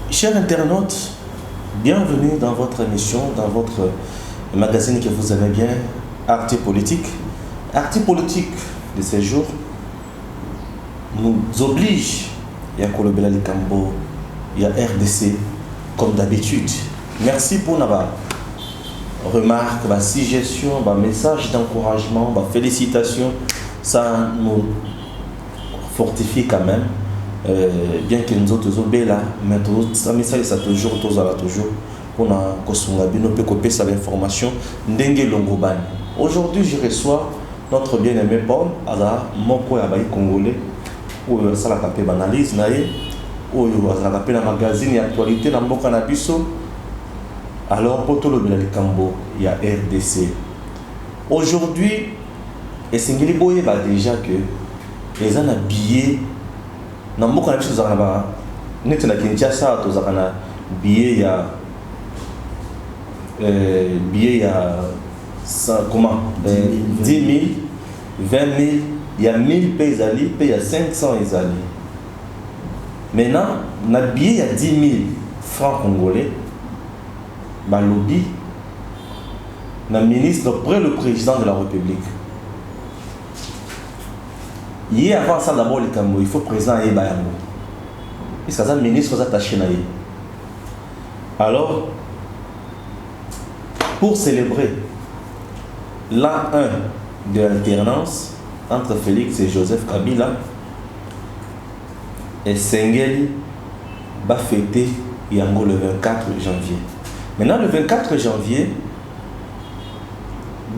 Chers internautes, bienvenue dans votre émission, dans votre magazine que vous aimez bien, Arte Politique. Arte Politique de ces jours nous oblige, il y a Kolobela Likambo, il y a RDC, comme d'habitude. Merci pour nos remarques, nos suggestions, nos messages d'encouragement, nos félicitations. Ça nous fortifie quand même. Bien que nous autres là, mais ça message ça toujours pour na kosunga bino pe kopé sa information ndenge longoban. Aujourd'hui, je reçois notre bien-aimé Paul Aza moko ya bayi congolais ou ça la tapé analyse naé ou ça la tapé na magazine actualité na mboka na biso. Alors pour tout le bien Likambo, il y a RDC. Aujourd'hui, et singeli boye ba déjà que les en habillés na mboka na biso za na net na Kinshasa to za na billet ya ça comment 10 000 20 000 il y a 1000 pays ali il y a 500 ali. Maintenant na billet il y a 10 000 francs congolais ba lobby na ministre près le président de la République. Hier avant ça d'abord le Cambo, il faut président et Bayango. Est-ce que ça ministre ça attaché na. Alors pour célébrer l'an 1 de l'alternance entre Félix et Joseph Kabila et Sengeli va fêter Yango le 24 janvier. Maintenant le 24 janvier,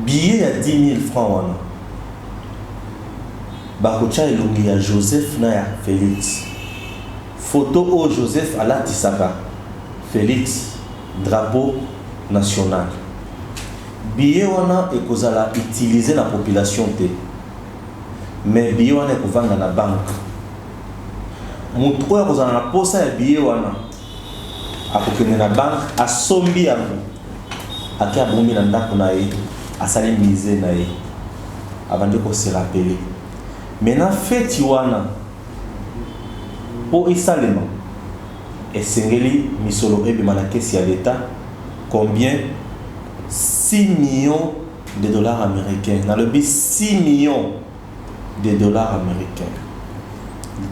billet à 10 000 francs. Bakocha elongi ya Joseph na ya Félix. Photo au Joseph ala Tisaka. Félix, drapeau national. Billet wana ekozala utilisé na population te. Mais billet wana ekovanga na banque. Mutu oyo akozala na posa ya billet wana akokende na banque asombi yango. Ake abomi na ndako na ye, asali mise na ye. Avant ko se rappeler. Maintenant, fête wana pour Isalema et Sengeli Misolo Ebima na caisse à l'État combien 6 millions de dollars américains. Dans le but 6 millions de dollars américains.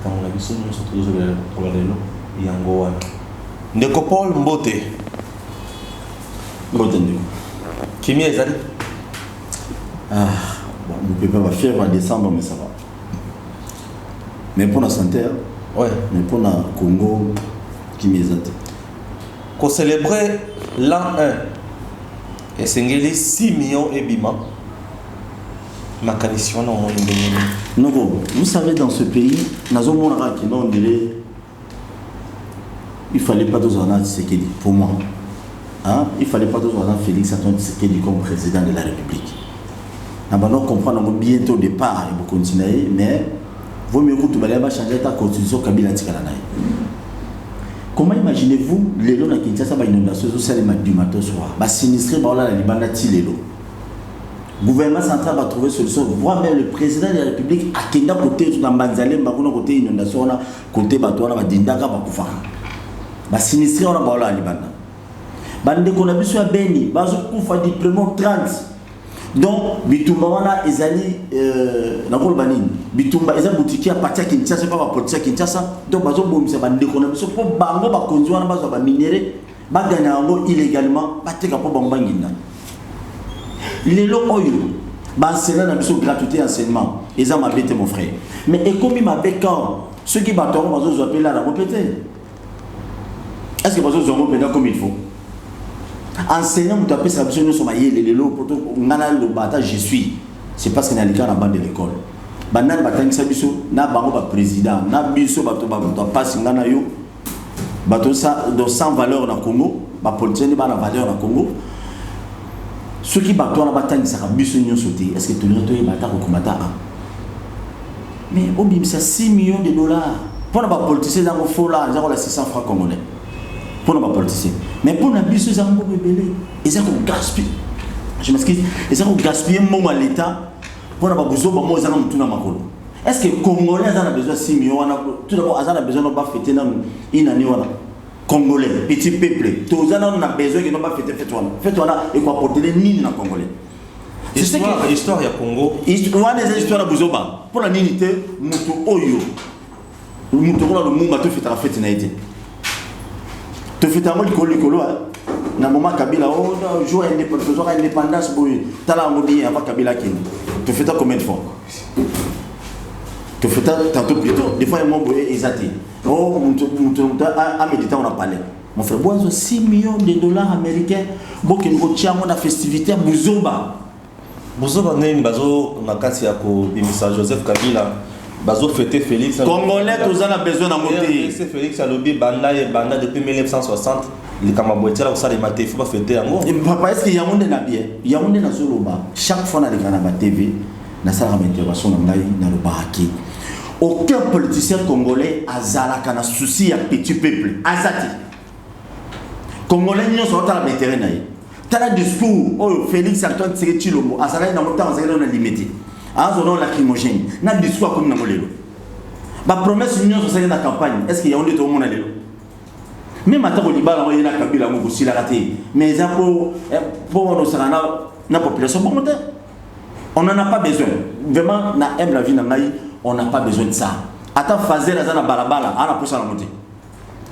Quand on a vu ça, nous sommes tous pour le Yango wana. Ndeko Paul Mbote. Mbote ndeko. Kimi ezali? Ah, bon, nous ne pouvons pas faire en décembre, mais ça va. Mais pour la santé, ouais. Mais pour le Congo, qui m'exate. Qu'on célébrait l'an 1 et Sengeli 6 millions et bima. Ma qualification non non, vous savez, dans ce pays, on dirait il fallait pas deux ans Tshisekedi pour moi. Hein? Il fallait pas deux ans Félix Antoine Tshisekedi comme président de la République. Nous allons comprendre bientôt au départ, il faut continuer, mais vaut mieux que tu vas changer ta constitution Kabila Tikalanaï. Comment imaginez-vous les lots qui ont été inondation du matin au soir? Sinistré la Libana Tilelo. Le gouvernement central va trouver solution. Voire même le président de la République a Kenda côté dans Banzalem, côté inondation, côté Batouana, Dindaka, Bakoufara. Sinistré on a la Libana. Bande qu'on a vu sur Beni, Bazoukoufa diplôme 30. Donc, Bitumba wana ezali nakolo banini Bitumba eza boutique à partir Kinshasa pas politique à Kinshasa donc bazo bomisa bande ko na biso po bango ba konzi wana bazo ba minéré ba gagna ngo illégalement ba teka po bango ngina lelo oyo ba enseignant na biso gratuité enseignement eza mabete mon frère mais ekomi mabeka ceux qui battent bazo zo appeler la répéter est-ce que bazo zo ngopenda comme il faut enseignant vous tapez sa besoin de son maillé les lots pour tout le bata je suis c'est parce qu'il y a les gars dans la bande de l'école banane batang sabiso na bango ba président na biso bato ba passe ngana yo bato ça dans sans valeur dans Congo ba politicien ba na valeur dans Congo ceux qui bato na batang ça biso nyo sauter est-ce que tout le monde est bata ko komata mais au bim ça 6 millions de dollars Pour ne pas politiciens, ils faut là, ils ont 600 francs congolais. Pour ne pas politiciens. Mais pour ne pas ils ont rebellé. Ils ont gaspillé. Je m'excuse. Ils ont gaspillé mon à l'État. Pour ne pas besoin de moi, ils ont tout dans ma colo. Est-ce que les Congolais ont besoin de 6 millions? Tout d'abord, ils ont besoin de fêter une année. Congolais, petit peuple. Tous les gens ont besoin de pas fêter fête. Fête, et quoi porter les lignes dans Congolais. Histoire ya Congo. Histoire des histoires de Buzoba. Pour la dignité, Moutou Oyo. Moutou Oyo, le monde a tout fait à la fête naïté. Tu fais un mot de colo, na moment Kabila, oh, jour indépendance, t'as la mobile avant Kabila Kin. Tu fais ça combien de fois? Tu fais ça tantôt plutôt. Des fois, il y a un mot exaté. Oh, à méditer, on a parlé. Mon frère, 6 millions de dollars américains. Bon, qu'il nous tient à la festivité à Buzoba. Buzoba n'est pas na kasi ya ko bimisa Joseph Kabila. Bazo fêter Félix. Congolais, tous en a besoin d'en monter. C'est Félix a lobby banda depuis 1960. Les Kamabouetiens là, ça les matés, il faut pas fêter en gros. Papa, est-ce qu'il y a un monde na bien? Il y a un monde na Zoloba. Chaque fois dans les Canada TV, na salle d'intervention na le baraki. Aucun politicien congolais a zalaka na souci à petit peuple. Azati. Congolais n'y sont pas dans terrain. T'as le discours, oh Félix Antoine Tshisekedi Tshilombo, azalaka na montant azalaka na limité. Azolon lacrymogène. Na discours comme na molelo. Ba promesse union sur la campagne. Est-ce qu'il y a un de tout le monde là? Même à Taboliba, il y a un Kabila qui aussi la raté. Mais pour nous, la population, on n'en a pas besoin. Vraiment, on aime la vie, on n'a pas besoin de ça. Attends, fazer la balabala, on a poussé la montée.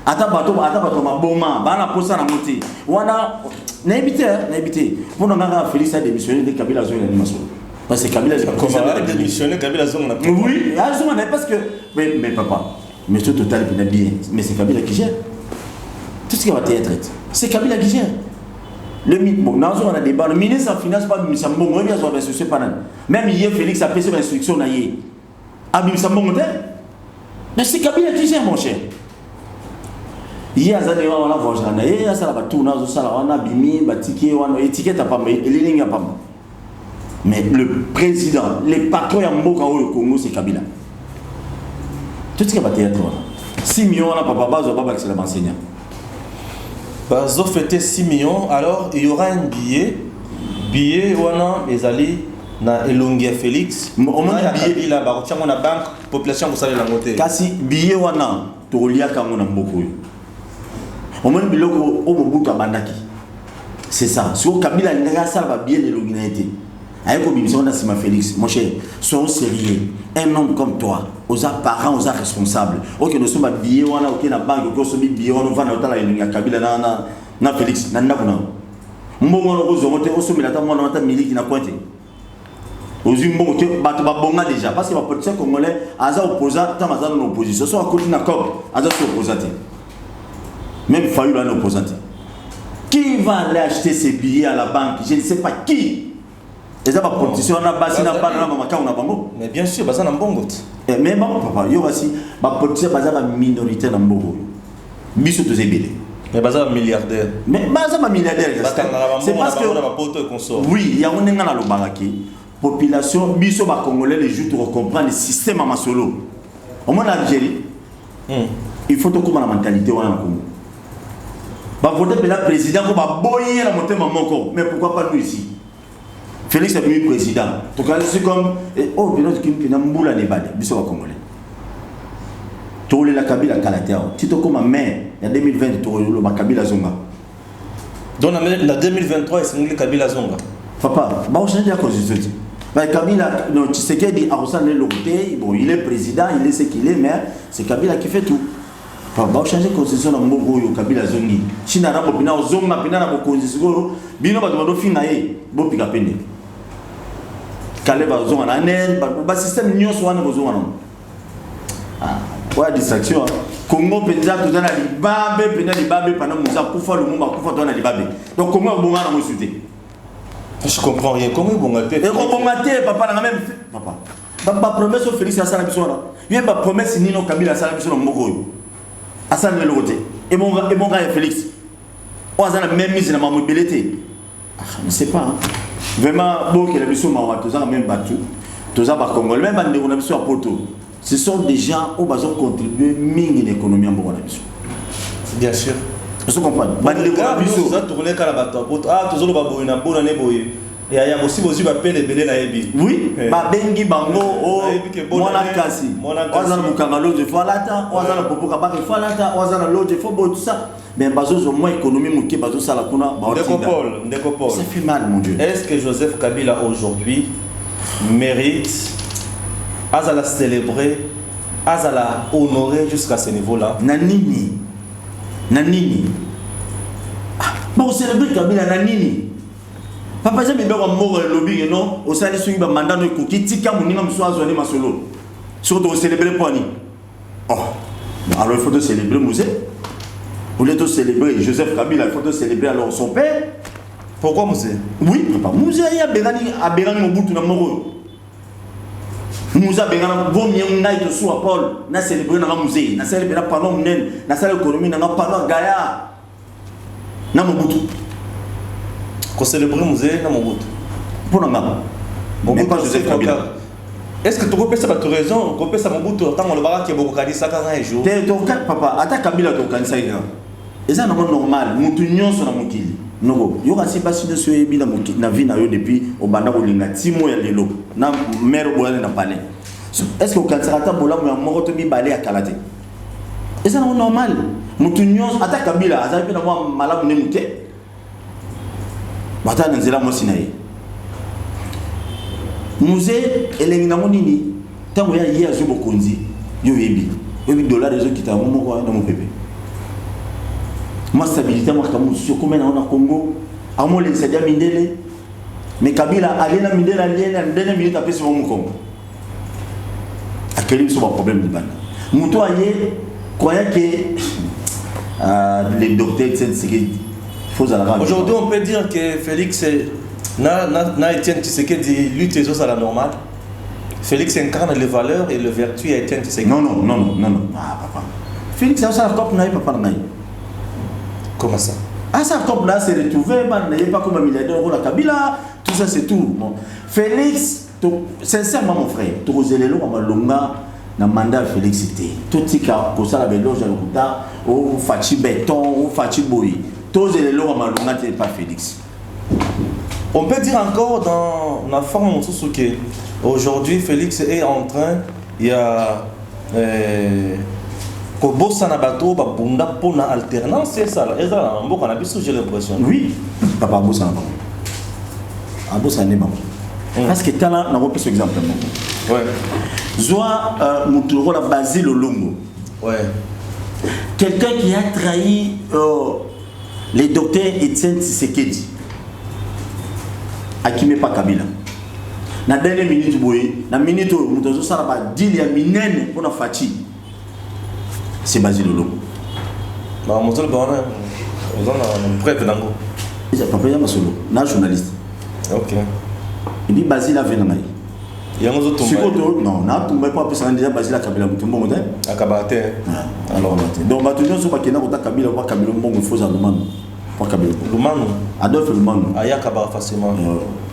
Attends, bateau, ma bomba, on a poussé la montée. On a n'habité. Pour nous, on a Félix a démissionné de Kabila Zone l'animation. Parce que Kabila a démissionné, Kabila Zone. Oui, parce que. Mais papa, mais tout total, il est bien. Mais c'est Kabila qui gère. Tout ce qui va être traité. C'est Kabila qui gère. Le bon, on a débat. Le ministre en finance, pas M. Sambon, il y a des instructions. Même hier, Félix a fait ses instructions. Ah, M. Sambon, mais c'est Kabila qui gère, mon cher. Hier, on a voyagé. Il y a ça, on a bimi, ticket, on a étiquette à pas, et les lignes à pas. Mais le président, les patrons au Congo, c'est Kabila. Tout ce qui va être 6 millions, on a pas base, on va c'est l'enseignant. Bazo fêter 6 millions, alors il y aura un billet wana ezali na elongia Félix. On a billet là ba tiens on a banque population vous savez la montée. Kasi billet wana to lia kango na mboko. On a biloko o mobuka bandaki. C'est ça. Si au Kabila ndanga ça va bien elongia été. Avec on a Sima Félix, mon cher, sois sérieux. Un homme comme toi, aux parents, aux responsables. Ok, nous sommes habillés, on a ok la banque, on sommes habillés, on va dans la Kabila, na Félix, na Nakuna. Mbongo on on sommes là, on a Mili qui n'a pointé. Aux Mbongo, Bonga déjà, parce que la politique congolais, Aza opposant, tant Aza non opposition. Soit à côté de Nakob, Aza opposant. Même Fayou là, opposant. Qui va aller acheter ces billets à la banque? Je ne sais pas qui. Et ça va politiciens on a basé na pas na mama on a bango. Mais bien sûr basa na mbongo. Mais bon papa yo aussi ba politicien basa ba minorité na mbongo. Biso to zebele. Mais basa milliardaire. Mais basa ba milliardaire. C'est parce que on a poto et consort. Oui, il y a on nga na lo baraki. Population biso ba congolais les jours pour comprendre le système à masolo. Au moins en Algérie. Il faut to comme la mentalité on a na Congo. Ba voter pour le président ko ba boyer la monter maman encore. Mais pourquoi pas nous ici? Félix est devenu président. Donc c'est comme oh bien sûr qu'il n'a mboula ne bade biso wa congolais. Tole la Kabila Kalatea. Tito comme maire en 2020 tole le Kabila Zonga. Donc en 2023 c'est le Kabila Zonga. Papa, ba on change la constitution. Bah Kabila non Tshisekedi a reçu le côté bon il est président, il est ce qu'il est mais c'est Kabila qui fait tout. Papa on change la constitution na mbogo yo Kabila Zongi. China na bopina Zonga pina na constitution bino ba do finaye bo pika pende. Kaleba zonga na nen ba système nyonso wana bozonga na ah quoi distraction Congo penza tout dans la libabe pena libabe pendant musa kufa le mumba kufa dans la libabe donc comment bonga na mosuté je comprends rien comment bonga te et bonga te papa na même papa ba promesse au Félix asala biso na bien ba promesse nino Kabila asala biso na mboko yo asala le côté et bonga Félix on a la même mise na mobilité ah je ne sais pas hein. Vraiment, bon, que la mission m'a même battu. tous les Congolais, même on a mis sur Porto. Ce sont des gens qui ont contribué à l'économie en Bourgogne. Bien sûr. Vous comprenez? Vous avez tourné quand la bateau. Ah, tous les babouins, na bonne année boy. Et il y a aussi vos yeux appelés les belés na ebi. Oui, bah bengi bango oh mwana kasi. Ozana mukangalo de falata, ozana popoka ba de falata, ozana loje faut tout ça. Mais bazo au moins économie muké bazo sala kuna ba Ndekopol. Ça fait mal mon Dieu. Est-ce que Joseph Kabila aujourd'hui mérite à la célébrer, à la honorer jusqu'à ce niveau-là? Nanini. Bon célébrer Kabila nanini. Papa j'ai bien mort lobby non au sein de ce mandat de cookie tika moninga msoazo ni masolo surtout célébrer poani oh alors il faut célébrer Musée au lieu de célébrer Joseph Kabila il faut célébrer alors son père. Pourquoi Musée? Oui papa Musée ya berani mobutu na moro Musée berani vomie ngai to soit Paul na célébrer na Musée na célébrer pendant mnen na salle économie na pendant Gaïa na mobutu qu'on célébrer Musée dans mon bout. Pour mais pas Joseph Kabila. Est-ce que tu peux penser à tu raison, qu'on peut ça mon bout tant on le barra qui est beaucoup cadis ça quand un jour. T'es ton papa, attaque Kabila ton cancer. Et ça non normal, mutunyon sur la mokili. Non, yo kasi basi de ce bila mokili na vie na yo depuis au banda olinga timo ya lelo. Na mère boyane na palais. Est-ce que au cancer ata bola mo moko to mi balé à Kalate. Et ça non normal. Mutunyon attaque Kabila, ça peut na moi malamu ne muté. Bata nzela mosinaye Musée elengina monini tango ya hier zo bokonzi yo yebi dollar ezo kita mo ko na mo pepe ma stabilité mo kamu so comme na Congo amo le sadia mindele mais Kabila alena mindele alena ndene minute apesi mo Congo akeli so ba problème de bana muto aye croyait que les docteurs aujourd'hui on peut dire que Félix na Etienne Tshisekedi lutte à la normale. Félix incarne les valeurs et les vertus à Etienne Tshisekedi. Non. Ah papa. Félix a ça la cop naï papa naï. Comment ça? Ah ça cop là c'est retrouvé man n'est pas comme un milliardaire la Kabila, tout ça c'est tout. Bon. Félix sincèrement mon frère, tu osé le comme longa na mandat Félix c'était. Tout tika ko ça la belo je le au fachi béton, au fachi boy. Tous les lois malonga n'est pas Félix. On peut dire encore dans la forme que aujourd'hui Félix est en train, il y a Kobosa na bateau, babunda pour la alternance, c'est ça. Et ça, on a bien j'ai l'impression. Oui, papa Bossa na bateau. Ah Bossa n'est pas. Parce que là, on a repris ce exemple. Ouais. Zoa Moutoro la Basile Olongo. Ouais. Quelqu'un qui a trahi les docteurs Etienne Tshisekedi. Akime pa Kabila. Na dernière minute boye, na minute où nous avons ça ba deal ya minene pour na fati. C'est Basile Olongo. Bah mon seul bon on a preuve dango. Il a pas payé ma solo, na journaliste. OK. Il dit Basile a venu ngai. Il y a un autre non, na tumba pas parce que déjà Basile a Kabila mutumbo modèle. Akabate. Alors donc ba tunyo so ba kena ko ta Kabila ba Kabila mbongo faut ça demande. Lumanu Adolphe Lumanu ayakaba facilement.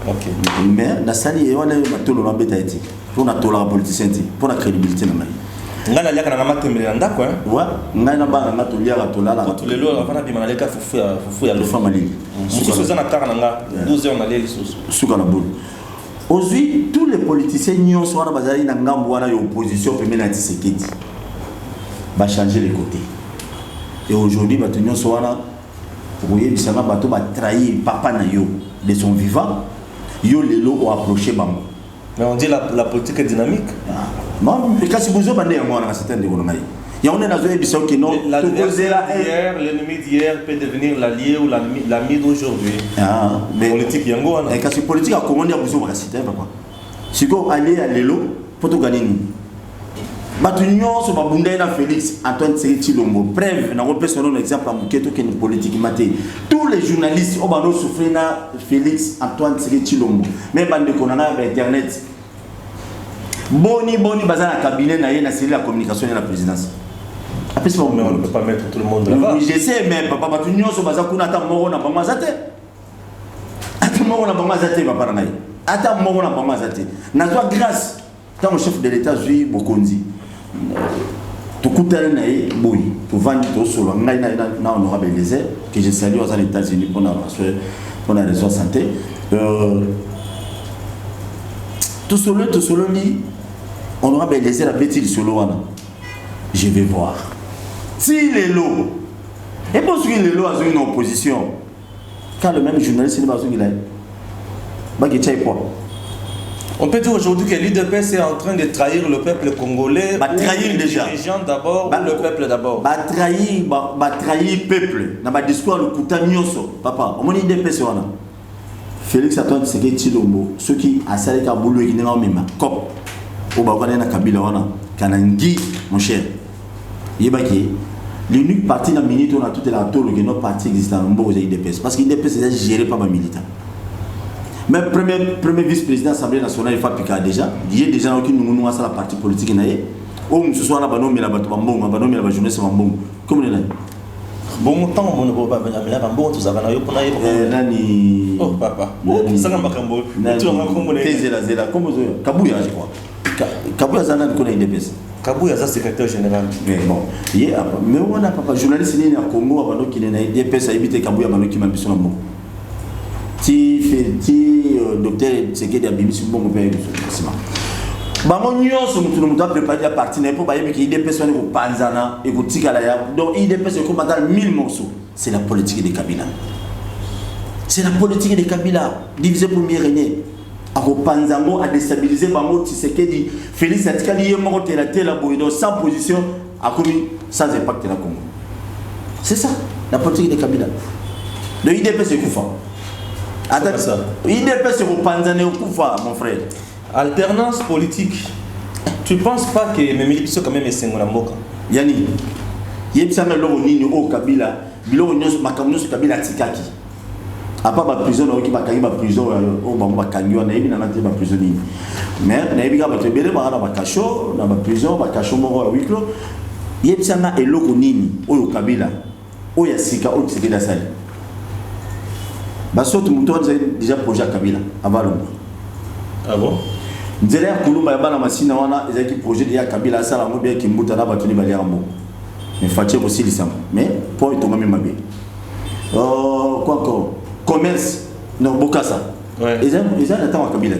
OK. Mais na sali on a batolo na beta eti pour na tola politicien pour la crédibilité na mai. Ngana liaka na matembele ndako hein. Ouais, ngana ba na tolia la tola la. Tous les lois avant bima leka fufu ya le family. Susu za na kara nga 12 heures na leli susu. Suka na boule. Aujourd'hui, tous les politiciens nyons sont na bazali na ngambo wana yo opposition pemé na Tshisekedi. Va changer les côtés. Et aujourd'hui, maintenant sont na oui, ça va bateau va trahir papa na yo de son vivant. Yo lelo ou approché bambo. Mais on dit la politique est dynamique. Non, mais quand si vous avez un certain développement, il y a une émission qui non. L'ennemi d'hier peut devenir l'allié ou l'ami d'aujourd'hui. Ah, mais politique yango. Et quand c'est politique à comment dire vous avez cité papa. Si vous allez à lelo pour tout gagner. Batunion sur Babunda et Félix Antoine Tshisekedi Tshilombo. Bref, on a repris son exemple à Mouketo qui est une politique maté. Tous les journalistes ont souffert na Félix Antoine Tshisekedi Tshilombo. Même bande qu'on a sur internet. Boni bazana cabinet na yena c'est la communication de la présidence. Après ça on ne peut pas mettre tout le monde là-bas. Oui, je sais mais papa Batunion sur bazakuna ta moro na bango zate. Ata moro na bango zate papa na. Attends, moi, on a pas mal zate. N'a pas grâce. Quand le chef de l'État, Zui Bokonzi, tout coûte à l'année, boui, tout vendre tout solo. On aura des déserts que j'ai salué aux États-Unis pour la raison de santé. Tout solo, on aura des déserts à bêtir solo. Je vais voir. Si les lots, et pour ce que les lots ont une opposition, quand le même journaliste n'est pas ce qu'il a, on peut dire aujourd'hui que l'UDPS est en train de trahir le peuple congolais. Trahir déjà. Les gens d'abord, le peuple d'abord. Trahir le peuple. Dans le discours, le Koutanioso. Papa, on dit l'UDPS. Félix Antoine Tshisekedi Tshilombo, ceux qui ont salé Kaboulou et qui n'ont même pas cop. Au Bawana Kabila, Kanangi, mon cher. Yébaki. L'unique parti dans le minute, on a toute la tour que notre parti existe dans le monde de l'UDPS. Parce que l'UDPS est géré par les militants. Mais premier vice-président de l'Assemblée nationale, il faut piquer déjà. Il y a des gens qui nous ont la partie politique. Ou ce soit la banane, mais la banane, la journée, c'est un bon. Comment on est là? Bon temps, on ne peut pas venir là, bon, tout ça va nani. Oh, papa. Ça n'a pas cambo. Tu as un Zela, comme Kabouya, je crois. Kabouya, ça n'a pas connu l'UDPS. Kabouya, c'est secrétaire général. Mais bon, mais on n'a pas journaliste au Congo, avant qui n'est pas l'UDPS, a évité Kabouya, avant qui m'a mis sur le mot. Docteur Tshisekedi a mis sur le bon père. On doit préparer la partie pour que l'IDPS soit panzana et que Tikalaya. Donc l'IDPS est comme dans 1000 morceaux. C'est la politique de Kabila. C'est la politique de Kabila. Divisé pour mieux régner. Ako Panzango a déstabilisé Bango Tshisekedi. Félix Antikali est mort de la telle sans position, a commis sans impact dans le Congo. C'est ça, la politique de Kabila. Le IDPS est Koufa. Attends ça. IDPS est Panzane au Koufa, mon frère. Alternance politique. Tu ne penses pas que mes militaires sont quand même essayés de Moka? Yani, il y a un peu de Kabila, il y a un peu de Kabila Tikaki. À part la prison, il y a une prison, il y a une prison. Mais il y a une prison, il y a une prison, il y a un Eloko-Nini, au Kabila, au Yassika, au Tsekeda-Sali. Basso, tout le monde a déjà projet à Kabila, avant l'ombre. Ah bon? Nzela Kulumba ya bana masina wana ezaki projet de ya Kabila sala ngo bien kimbuta na batuni bali ambo. Mais fatie aussi lisam. Mais pour etonga même mabe. Quoi encore? Commerce no bokasa. Ouais. Ils ont attend Kabila.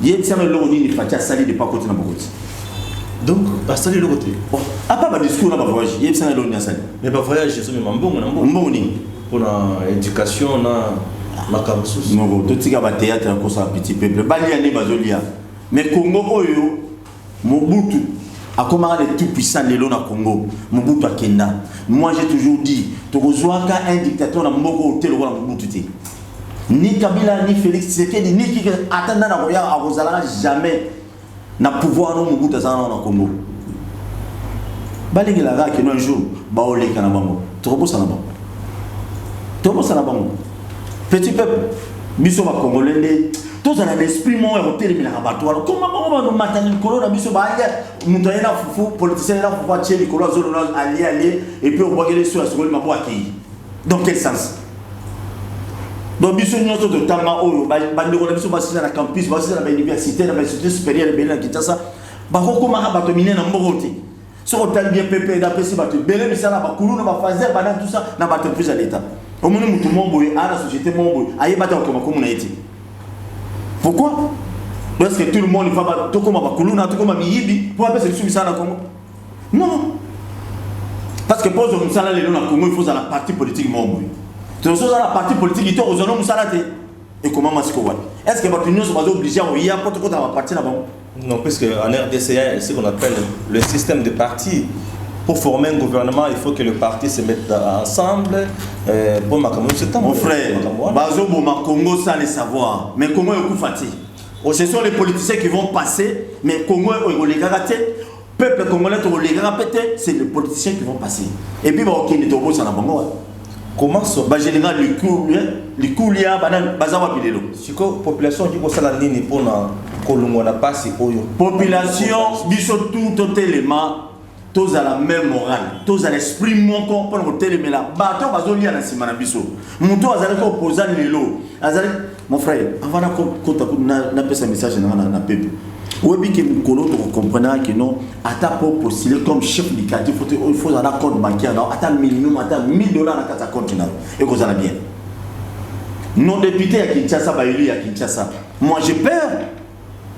Yé tsama loni ni fatie sali de pas côté na bokoti. Donc à sali le côté. Bon, à pas ba discours na ba voyage, yé tsama loni na sali. Mais ba voyage c'est même mbongo na mbongo. Mbongo ni pour la éducation na makamusus. Non, tout tika ba théâtre ko sa petit peuple. Bali ane bazolia. Mais Congo oyo Mobutu a commencé les tout puissants les lois na Congo. Mobutu a Kenda. Moi j'ai toujours dit, tu reçois un dictateur na Moko hôtel ou na Mobutu. Ni Kabila ni Félix Tshisekedi ni qui attend na roya a Rosala jamais na pouvoir no Mobutu za na Congo. Bali la ga que un jour ba olé kana bango. Tu reposa na bango. Tu reposa na bango. Petit peuple biso ba congolais tous dans l'esprit mon hôtel mais la rabattoir comment on va matin Nicolas na biso ba montagne na fufu politicien na fufu tirer Nicolas zone aller et puis on voit que les sur la seconde ma boîte dans quel sens donc biso nyonso de tanga oyo bandeko na biso basisa na campus basisa na université na institut supérieur de Kinshasa ba ko koma rabatto mine na mbogote so hôtel bien pépé da pesi bato belé misala ba kulu na ba fazer ba tout ça na ba entreprise à l'état au moins mutu momboy à la société momboy aye bata ko comme na été. Pourquoi? Parce que tout le monde va tout comme Bakuluna, tout comme Miyibi, pour appeler celui ça dans Congo. Non. Parce que pour que ça les dans Congo, il faut dans la partie politique membre. Tu dans la partie politique, il faut aux hommes salate. Et comment masiko wa? Est-ce que votre union sont obligés à y apporter quoi dans la partie là-bas? Non, puisque en RDC, c'est ce qu'on appelle le système de partis. Pour former un gouvernement, il faut que le parti se mette ensemble. Pour mon frère, Bazo Boma Congo sans le savoir. Mais Congo est Koufati. Ce sont les politiciens qui vont passer, mais Congo est oligarché. Peuple congolais est oligarché, c'est les politiciens qui vont passer. Et puis, ok, il est au Bango. Comment ça? Général, les Koulia, Bazawa Pilelo. Si la population dit que ça la ligne pour na Kolongo na passe. Population, biso tout élément. tous à la même morale, tous à l'esprit mon corps pour le télé mais là bateau bazoli à la simana biso monto azali ko opposant lelo azali mon frère avant na kota na pesa message na pepe webi que mukolo to comprendre que non ata pour postuler comme chef du quartier il faut un compte bancaire non ata minimum ata $1000 na kata compte na et que ça va bien non député à Kinshasa ba élu à Kinshasa moi j'ai peur.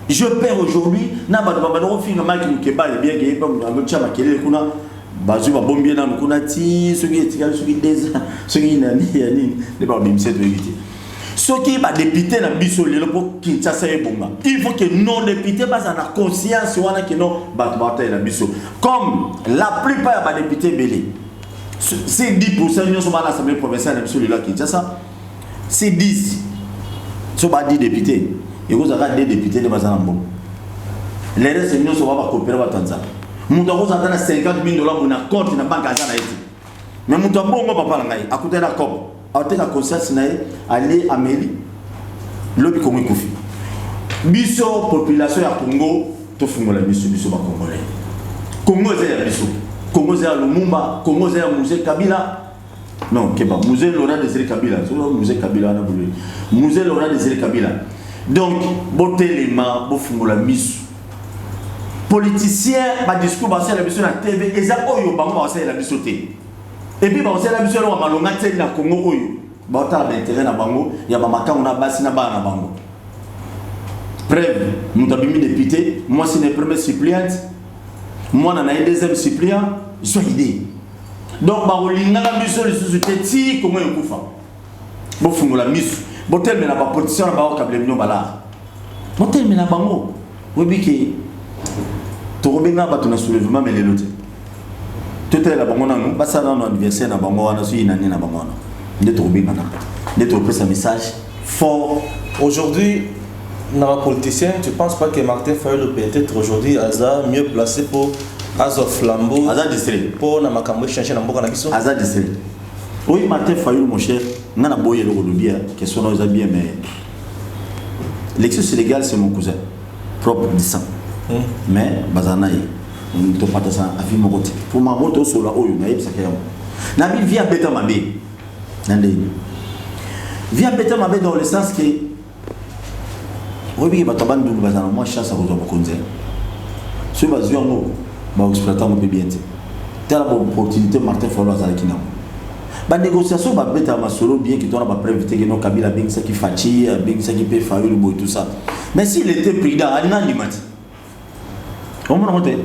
Je perds aujourd'hui. Na ba ba no finga maki mukeba bien que ba mo chama kelele kuna bazu ba bombie na kuna ti soki etikali soki deza soki nani yani ne ba bimse to éviter. Soki ba député na biso lelo po Kinshasa e bonga. Il faut que non député ba na conscience wana que non ba ba na biso. Comme la plupart ba député belé. C'est 10% nous sommes à l'Assemblée provinciale de biso lelo Kinshasa. C'est 10. So ba 10 députés. Et vous avez des députés de Bazanambo. Les restes, nous sommes pas coopérer avec Tanzanie. Nous avons $50 000 pour un compte dans la banque à Haïti. Mais nous avons un papa là, à côté de la COP. À côté de la conscience, aller à Mali, l'objet comme Koufi. Biso, population à Congo, tout le monde est biso Congolais. Congo est biso. Congo est Lumumba, Congo est Musée Kabila. Non, Keba, Musée Laurent Désiré Kabila. Musée Kabila, Musée Laurent Désiré Kabila. Donc, boté les mains, boufou la mise. Politicien, ma discours, bah c'est la mission à TV, et ça, oyo, bah moi c'est la mission té. Et puis bah c'est la mission là, on va l'ongater la Congo oyo. Bah t'as l'intérêt na bango, y a ma maka on a bassi na ba na bango. Preuve, nous avons mis député, moi c'est le premier suppléant, moi on a un deuxième suppléant, je suis idée. Donc bah on l'inga la mission les sociétés ti comment on koufa. Boufou la mise. Botel mais la position na ba câble mino bala. Botel mais la bango. Oui que to robenga ba tuna soulèvement mais les lots. Tout est la bango na nous, ba ça dans anniversaire na bango na suyi nani na bango na. De to robenga na. De to presse un message fort. Aujourd'hui, dans les politiciens, tu ne penses pas que Martin Fayulu peut être aujourd'hui mieux placé pour Azo Flambeau pour Namakambo changer dans Boka Nabiso? Azad district. Oui, Martin Fayulu, mon cher, on a boyé le bien, question nous a bien, mais l'élection sénégale, c'est mon cousin, propre de sang. Mais, Bazanaï, on ne peut pas de ça, à vie mon côté. Pour ma moto sur la Oyo, naïb, ça fait Nabi vient bêta ma bé. Vient bêta ma bé dans le sens que, oui, Bataban de Bazana, moi, chasse à vous en conseil. Ce bazou en haut, bah, exploitant mon bébé. Telle opportunité, Martin Fayulu à Zalakina. La négociation va mettre à solo bien qu'il doit pas préviter que non Kabila bien ça qui fatigue, bien ça qui peut faire le bout tout ça. Mais s'il était prudent, il n'a limite. On m'a montré.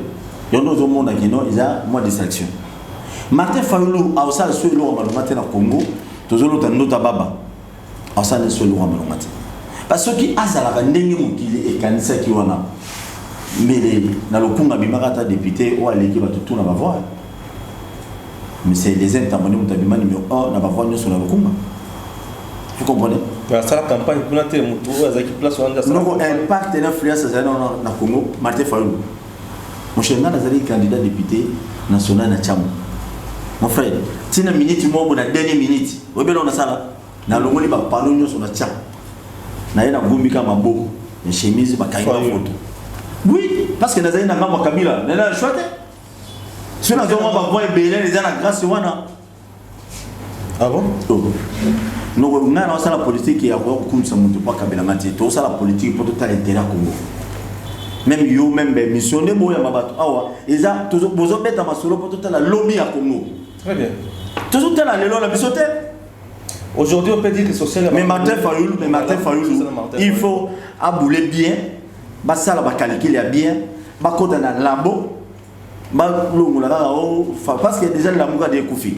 Il y a un autre monde qui non, il a moins de distraction. Martin Fayulu a aussi le seul roi matin au Congo, tous les autres n'ont baba. A aussi le seul roi matin. Parce que qui a ça la ndenge mukili et kanisa qui wana. Mais dans le Congo bimarata député ou à l'équipe va tout na va voir. Mais c'est les intervenants qui ont numéro 1 n'a pas voix sur la Kumba. Vous comprenez? La campagne pour notre place non, impact et l'influence dans le Congo, Martin Fayulu. Mon cher, nous avons candidat député national na Tcham. Mon frère, si une minute, moi, on a dernière minute. Vous voyez, on a ça là. Dans le monde, il va parler sur la Tcham. Nous avons un Gumika Mabo, une chemise, une photo. Oui, parce que nous avons un Kabila. Nous avons choisi. Si on a voir Bélé, les gens la grâce wana. Ah bon? Nous avons la politique qui a comme ça monte pas Kabila mati. Tout ça la politique pour tout l'intérêt Congo. Même yo même missionné boya mabato. Awa, eza toujours besoin bête à masolo pour tout la lobby à Congo. Très bien. Toujours tel la la bisoté. Aujourd'hui on peut dire que social. Mais Martin Fayulu, il faut abouler bien. Ba ça la ba calculer bien. Ba côté na labo. Parce que déjà la mouga de Koufi.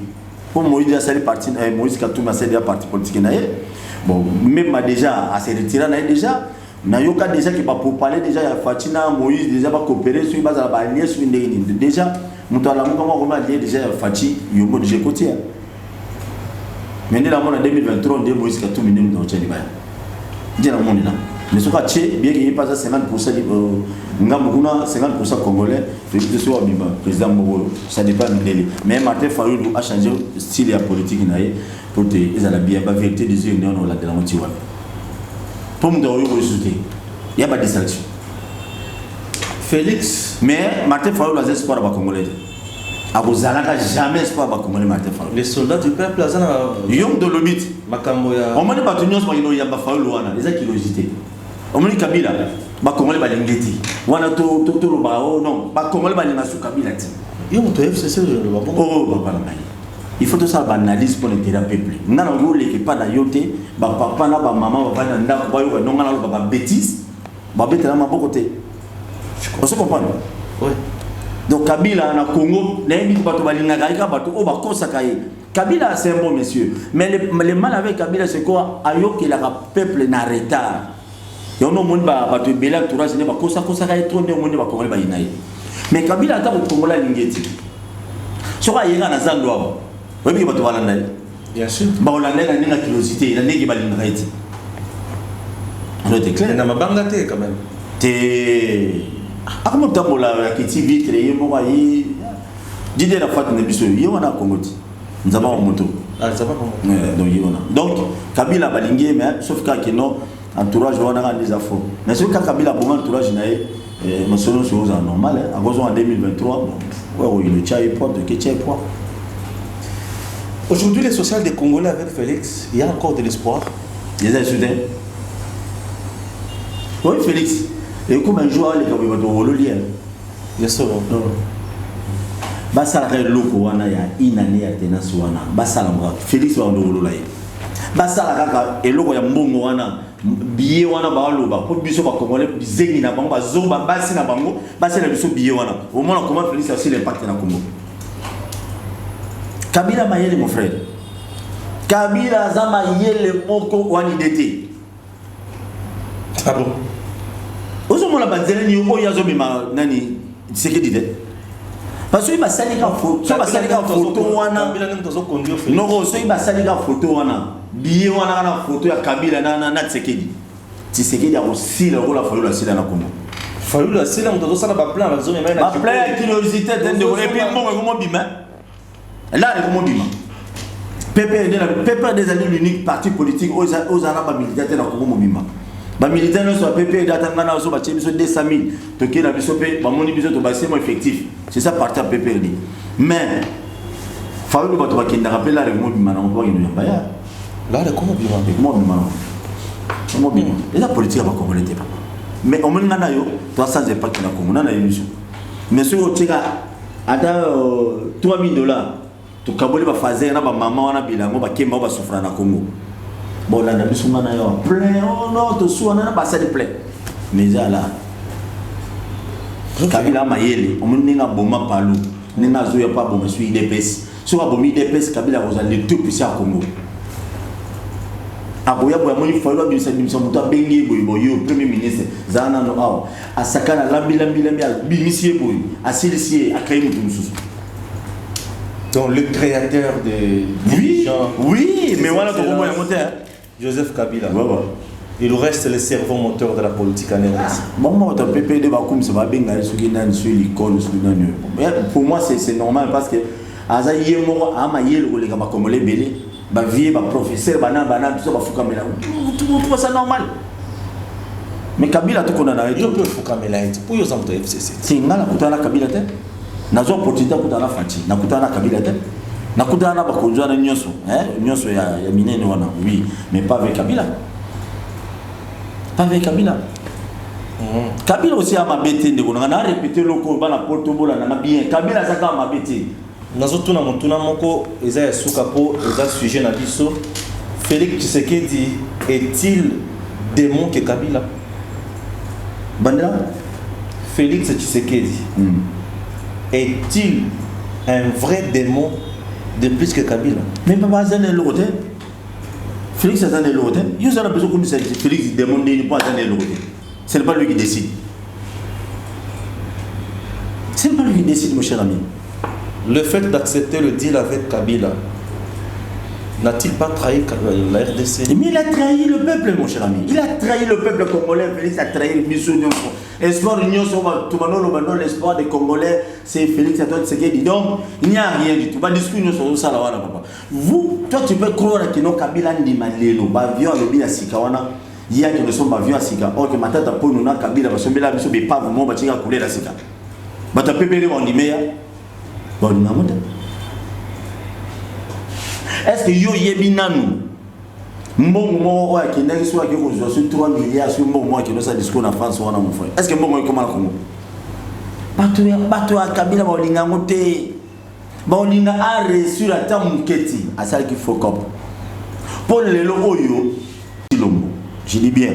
Pour Moïse a sali parti, Moïse Katoum a sali parti politique naïe. Bon, même déjà à se retirer naïe déjà. Nayoka déjà qui va pour parler déjà il y a Fatina Moïse déjà va coopérer sur base à la allié sur une déjà. Mouta la mouga comment allié déjà Fati yomo déjà côté. Maintenant la en 2023 on dit Moïse Katoum n'est dans le Tchad. Dis la monde là. Mais ce cas bien qu'il n'y ait pas 50% Ngamukuna 50% congolais, Félix Tshisekedi Bima, président Mogo, ça dépend de l'élé. Mais Martin Fayulu a changé le style et politique pour te bien la vérité des yeux de la moitié. Pour me donner il n'y a pas de distraction. Félix, mais Martin Fayulu a des espoirs à Congolais. akozalaka jamais espoir bakongolais Martin Fayulu. Les soldats du peuple azana yom dolomite makambo ya omoni bato nyonso bakino yamba Fayulu wana eza curiosité omoni Kabila bakongolais balingeti wana to loba oh non bakongolais balinga su Kabila ti yo moto FCC le ba oh papa na ngai il faut tout ça analyse pour le peuple ngana ngole ke pas na yote ba papa na ba maman ba na ndako ba yo non ngana ba bêtise ba betela maboko te on se comprend oui. Donc Kabila na Congo, les bateaux balinga gaïka bateau o ba kosaka ye. Kabila c'est un bon monsieur, mais le mal avec Kabila c'est quoi? Ayo que le peuple na retard. Yo no monde ba bateau bela tourage ne ba kosaka ye trop ne monde ba Congolais ba inaye. Mais Kabila ata ko Congolais lingeti. Soka yenga na zandwa. Webi bateau bala naye. Bien sûr. Ba olanda na ninga curiosité, na negi balinga eti. On était clair. Na mabanga te quand même. Te comment tambola kiti vitre ye moka ye dide na fat na biso ye wana kongoti nzaba wa moto nzaba ko donc ye wana donc Kabila balingi mais sauf que non entourage wana ka les afro mais ce que Kabila bon entourage na ye masolo chose normal à cause en 2023 bon ouais il tient pas de que pas. Aujourd'hui les sociales des Congolais avec Félix, il y a encore de l'espoir. Les insultés. Oui Félix. Et comme un joueur, les gars, ils vont le lien. Bien sûr. Basala loko wana ya inane ya tenance wana. Basala mwa Félix va ndolo la. Basala kaka eloko ya mbongo wana biye wana ba loba ko biso ba Congolais zengi na bango ba zomba basi na bango basi na biso biye wana. Au moins comment Félix a aussi l'impact na Congo. Kabila mayele mon frère. Kabila zama yele moko wani dete. Ah bon. Ozo la banzele ni oyo azomema nani Tshisekedi de parce que ba salika photo wana non so ba salika photo wana biye wana na photo ya Kabila na Tshisekedi a aussi la rôle Fayulu asila na Congo Fayulu asila mto sala ba plan bazomema na ba plan ya curiosité de et puis bon comment bima là comment bima PPR des alliés l'unique parti politique aux arabes militaires na Congo bima. Les militaires ne sont pas payés d'atteindre aux 200 000. Donc, ils ont effectif. C'est ça, parti à PPRD. Mais, il faut que vous rappeliez la réunion du Manan. Là, comment et la politique va Congolais. Mais on m'a dit que 300 impact dans le Congo. Mais si vous avez 3 000 $, tu vas faire un maman, un souffrir dans le Congo. Bon, là, nous sommes plein, oh non, tout ça, on a passé de plein. Mais là, Kabila Mayele, on n'a pas bon palou, on n'a pas bon monsieur IDPS. Si on a bon IDPS, Kabila vous allez tout puissant au Congo. Aboya boya moni fallo bisa bisa muta bengi boy boyo premier ministre zana no aw asakana lambi bimisie boy asilisie akayi mutususu. Donc le créateur de oui, mais voilà comment il monté Joseph Kabila. Ouais. Il reste le cerveau moteur de la politique en RDC. Bon, moi, le PPD va comme ça va bien aller sur l'icône. Pour moi, c'est normal parce que Azaïe mo amaye le les gars comme les belé, ba vie ba professeur bana tout ça ba fukamela. Tout ça normal. Mais Kabila tout qu'on a arrêté. Yo peut fukamela pour yo zamto FCC. C'est ngala kutana Kabila te. Nazo opportunité kutana Fati, na kutana Kabila te. Na kutana ba konjwa na nyonso, nyonso ya minene wana. Oui, mais pas avec Kabila. Pas avec Kabila. Kabila aussi a ma bête de on a répété le combat na Porto Bola na bien. Kabila ça ka ma bête. Nazo tuna mutuna moko eza suka po eza sujet na biso. Félix Tshisekedi est-il démon que Kabila? Banda Félix Tshisekedi est-il un vrai démon de plus que Kabila? Mais pas Zane l'autre. Félix a Zane l'autre. Il y a besoin comme ça. Félix démon n'est pas Zane l'autre. Ce n'est pas lui qui décide. Ce n'est pas lui qui décide, mon cher ami. Le fait d'accepter le deal avec Kabila n'a-t-il pas trahi la RDC? Mais il a trahi le peuple, mon cher ami. Il a trahi le peuple congolais. Félix a trahi le mission. Espoir l'union sur tout le monde, l'espoir des Congolais, c'est Félix Antoine Tshisekedi. Donc, il n'y a rien du tout. Pas discussion sur ça, là, papa. Vous, toi, tu peux croire que nos Kabila ni maleno, bavion le bila sikawana. Il y a qui ne sont pas vieux à Sika. Or que ma tante pour nous n'a Kabila parce que là, nous sommes pas vraiment bâtis à couler la Sika. Mais tu peux payer en Niméa. Est-ce que yo yebi nanu mbongo qui n'est soit que vous 3 milliards sur mbongo qui nous a discours en France ou en frère. Est-ce que mbongo comment le Congo? Bato à Kabila baolinga ngote. Baolinga a reçu la tamuketi à celle qu'il faut cop. Pour le oyo Chilombo. Je dis bien.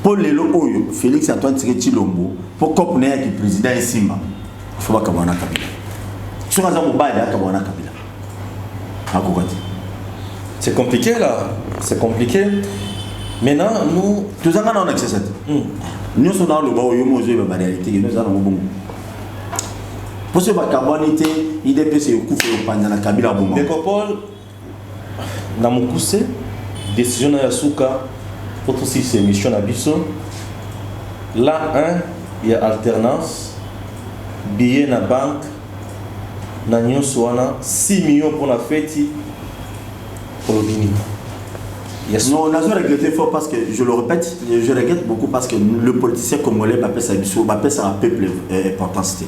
Pour le oyo Félix Antoine Tshisekedi Chilombo pour cop né qui président Simba. Il faut pas kabana Kabila. Sur un mobile kabana Kabila. Akokati. C'est compliqué là, c'est compliqué. Maintenant, nous. Tous en on accès à ça. Nous sommes dans le bas où nous avons la réalité, nous avons bon. Pour ce carbonité, il est passé au coup de pendant la Kabila Bouma. Décopole, dans mon poussé, décision à Yasuka, pour aussi ces missions à Bisso. Là, il y a alternance, billet na banque, na Nyoswana, 6 millions pour la fête. Yes. Non, on a regretté fort parce que, je le répète, je regrette beaucoup parce que le politicien congolais m'appelle ça un peuple importance.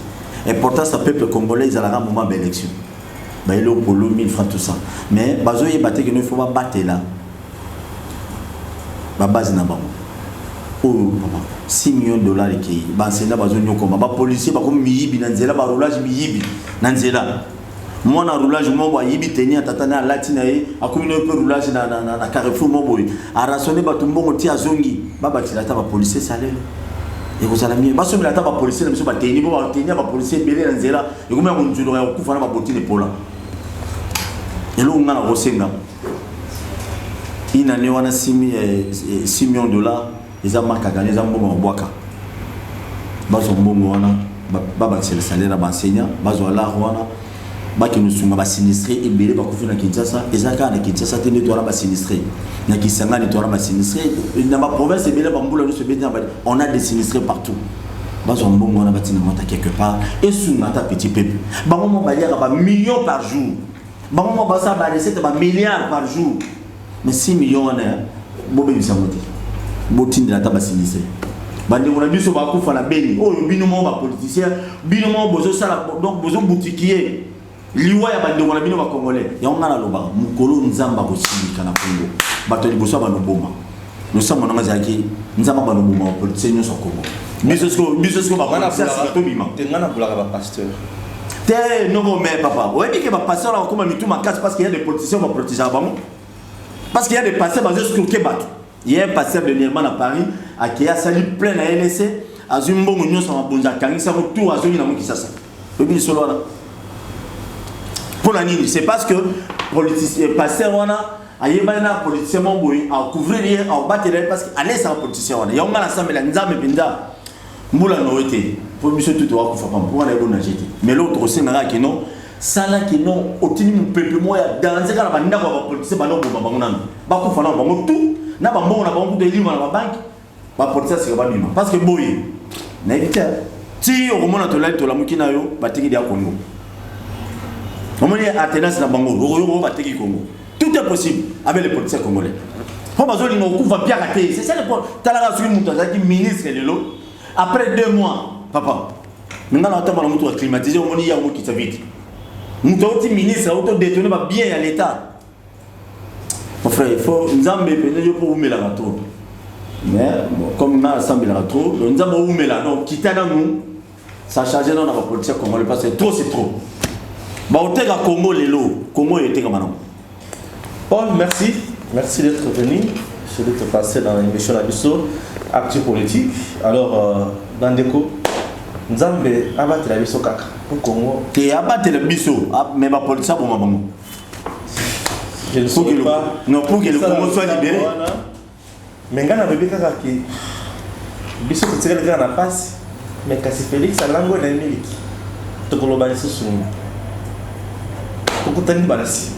Importance à peuple congolais, ils ont un moment d'élection. Il est au polo, 1000 francs, tout ça. Mais, il ne faut pas battre là. La base n'a pas. Oh, 6 millions de dollars qui c'est là, les policiers, comme Miyibi, Nanzela, roulage Miyibi, Nanzela. Moi, dans le roulage, je suis tenu à Tatana, Latina, à communiquer le roulage dans Carrefour, à rationner Batumbo, à Zongi, la table policier, ça allait. Et vous allez mieux. Parce que la table policier, je suis pas tenu, à policier, belé, dans Zela, et vous m'avez dit, on coupe ma bottine de pola. Et là, on a la Rosenga. Il y a 6 millions de dollars, ils ont marqué à gagner, ils ont bon en boaka. Bazo Mbongo, c'est le salaire à l'enseignant, Bazo Alarouana. Baki nous sommes sinistrés et belé bakofi na Kinshasa ezaka na Kinshasa te nettoyer ba sinistrés na Kisanga nettoyer ba sinistrés dans ma province belé bambula nous se bénir on a des sinistrés partout bazo mbongo on a bâti na monta quelque part et sous nata petit peuple bango mo baliaka ba millions par jour bango mo basa ba recette ba milliards par jour mais 6 millions on a bobe bisamote botine de la taba sinistré bande on a biso ba kufa na beni oh bino mo ba politicien bino mo bozo sala donc bozo boutiquier liwa ya bande on a bino ba congolais ya on a la loba mukolo nzamba ko simika na Congo bato liboso ba no boma nous sommes na mazaki nzamba ba no boma politicien nyo so Congo biso sko ba na ça to bima te ngana bulaka ba pasteur te no mais papa ouais que ba pasteur là comme mitu ma casse parce qu'il y a des politiciens ba protéger ba mo parce qu'il y a des pasteurs basés sur Québec. Il y a un pasteur de Nirman à Paris qui a sali plein à LSC à Zumbongo nyo so mabonza kangi ça tout à zoni na mo kisasa le bi solo là pour la nuit, c'est parce que politicien pasteur wana ayebana politicien mamboyi a couvrir a battre parce que allez ça politicien wana ya ngala samela nzambe pinda mbula no été pour biso tout wa kufa pour na bona jeté mais l'autre aussi na ki non sala ki non otini mu peuple moya dans ce cas la banda ko politicien ba no bomba bango nan ba kufa na bango tout na ba mbongo na bango de lima na ba banque ba politicien c'est ba bima parce que boyi na éviter ti au moment to la mukina yo batiki dia Congo. On est à Athénas dans Bango, Congo. Tout est possible avec les politiciens congolais. C'est ça le point. Tu ministre de l'eau. Après 2 mois, papa, maintenant on a climatisé, on y a un qui s'habite. Nous avons ministre, on a détourné bien à l'État. Mon frère, il faut nous amener pour vous mettre la ratour. Mais comme on a assemblé la ratour, nous avons vous mettre la ratour. Quitter nous, ça change dans la politique congolaise parce que trop c'est trop. Congo lelo, Congo était comme maintenant. Paul, merci. Merci d'être venu. Je vais te passer dans l'émission Abisso, Actu Politique. Alors, Bandeko, nous avons abattu la Bisso Kaka pour Congo. Tu as abattu la Bisso, mais ma politique pour ma maman. Je ne sais pas. Non, pour que le Congo soit libéré. Mais quand on a bébé Kaka qui. Bisso qui tire le gars en face, mais quand c'est Félix, ça langue dans le milieu. Tu peux le balancer sur nous. Pourquoi tu as une balance?